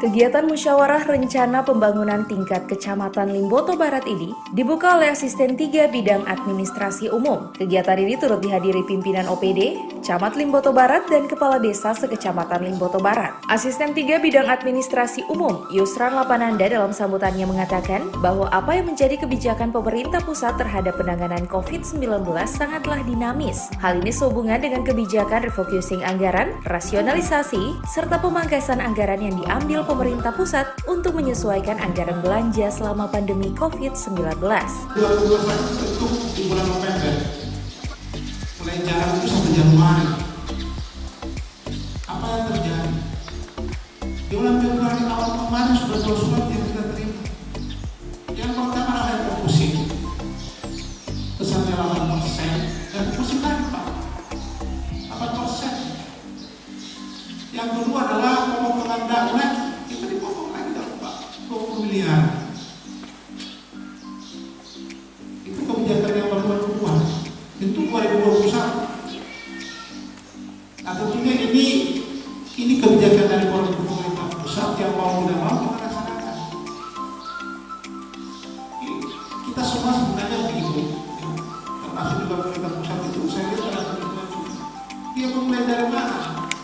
Kegiatan musyawarah rencana pembangunan tingkat Kecamatan Limboto Barat ini dibuka oleh Asisten 3 Bidang Administrasi Umum. Kegiatan ini turut dihadiri pimpinan OPD, Camat Limboto Barat, dan Kepala Desa sekecamatan Limboto Barat. Asisten 3 Bidang Administrasi Umum, Yusran Lapananda dalam sambutannya mengatakan bahwa apa yang menjadi kebijakan pemerintah pusat terhadap penanganan COVID-19 sangatlah dinamis. Hal ini sehubungan dengan kebijakan refocusing anggaran, rasionalisasi, serta pemangkasan anggaran yang diambil pemerintah pusat untuk menyesuaikan anggaran belanja selama pandemi COVID-19. Itu di bulan November, mulai jalan itu sampai Januari. Apa yang terjadi? Di bulan Februari awal kemarin sudah 2 surat yang kita terima. Yang pertama adalah refocusing, kesannya 8%, dan refocusing tanpa 8%. Yang kedua adalah pemotongan dana. Kita dipotong lagi dapat 20 miliar. Itu kebijakan yang baru kedua. Itu 2021. Nah tentunya ini kebijakan dari pemerintah pusat yang mau tidak mau kita laksanakan. Kita semua sebenarnya begitu. Termasuk juga pemerintah pusat itu saya lihat ada kebijakan juga. Dia memulai dari mana?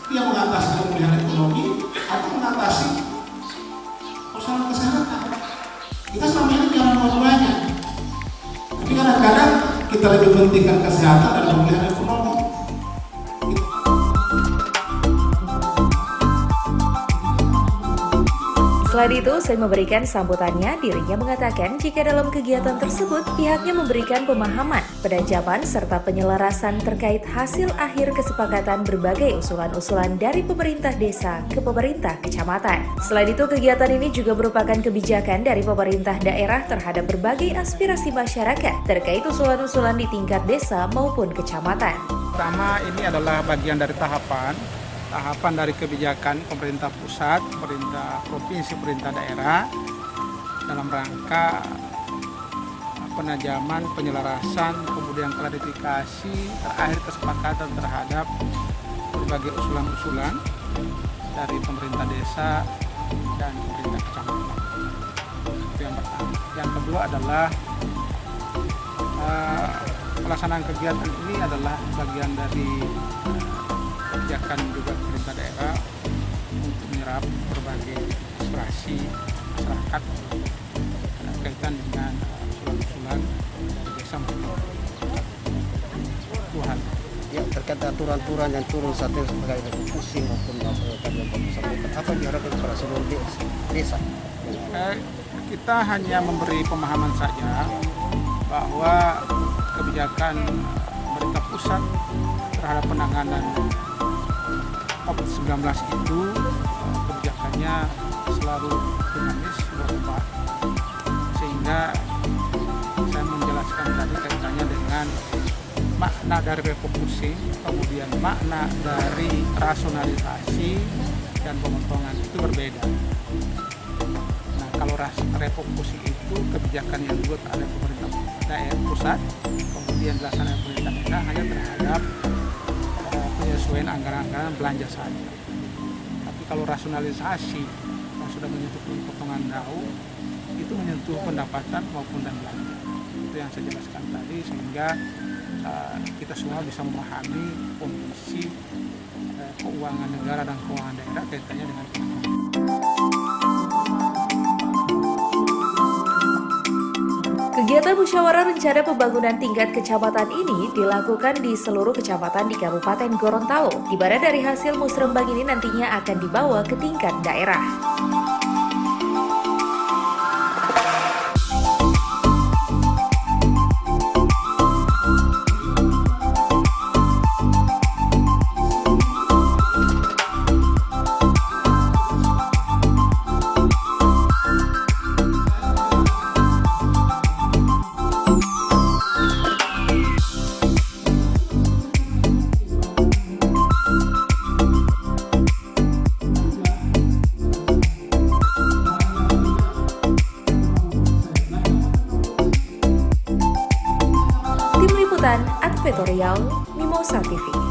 Dia mengatasi pemulihan ekonomi atau mengatasi persoalan kesehatan. Kita selama ini jangan dua-duanya. Tapi kadang-kadang kita lebih pentingkan kesehatan dan pemulihan ekonomi. Selain itu, saya memberikan sambutannya, dirinya mengatakan jika dalam kegiatan tersebut pihaknya memberikan pemahaman, penajaman, serta penyelarasan terkait hasil akhir kesepakatan berbagai usulan-usulan dari pemerintah desa ke pemerintah kecamatan. Selain itu, kegiatan ini juga merupakan kebijakan dari pemerintah daerah terhadap berbagai aspirasi masyarakat terkait usulan-usulan di tingkat desa maupun kecamatan. Pertama, ini adalah bagian dari tahapan dari kebijakan pemerintah pusat, pemerintah provinsi, pemerintah daerah dalam rangka penajaman, penyelarasan, kemudian klarifikasi, terakhir kesepakatan terhadap berbagai usulan-usulan dari pemerintah desa dan pemerintah kecamatan. Itu yang pertama. Yang kedua adalah pelaksanaan kegiatan ini adalah bagian dari kebijakan juga pemerintah daerah untuk menyerap berbagai aspirasi masyarakat berkaitan dengan usulan-usulan dari desa maupun Tuhan. Ya, terkait aturan-aturan yang turun saat ini sebagai refocusing maupun kajian sampaikan, apa yang diharapkan kepada seluruh desa? Kita hanya memberi pemahaman saja bahwa kebijakan pemerintah pusat terhadap penanganan COVID-19 itu kebijakannya selalu dinamis berubah, sehingga saya menjelaskan tadi kaitannya dengan makna dari refocusing, kemudian makna dari rasionalisasi dan pemotongan itu berbeda. Nah, kalau refocusing itu kebijakan yang dibuat oleh pemerintah daerah pusat, kemudian dilaksanakan pemerintah daerah hanya terhadap penyesuaian anggaran-anggaran belanja saja. Tapi kalau rasionalisasi yang sudah menyentuh potongan daun, itu menyentuh pendapatan maupun dan belanja. Itu yang saya jelaskan tadi, sehingga kita semua bisa memahami kondisi keuangan negara dan keuangan daerah kaitannya dengan ekonomi. Kegiatan musyawarah rencana pembangunan tingkat kecamatan ini dilakukan di seluruh kecamatan di Kabupaten Gorontalo, di mana dari hasil musrembang ini nantinya akan dibawa ke tingkat daerah. Advertorial Mimosa TV.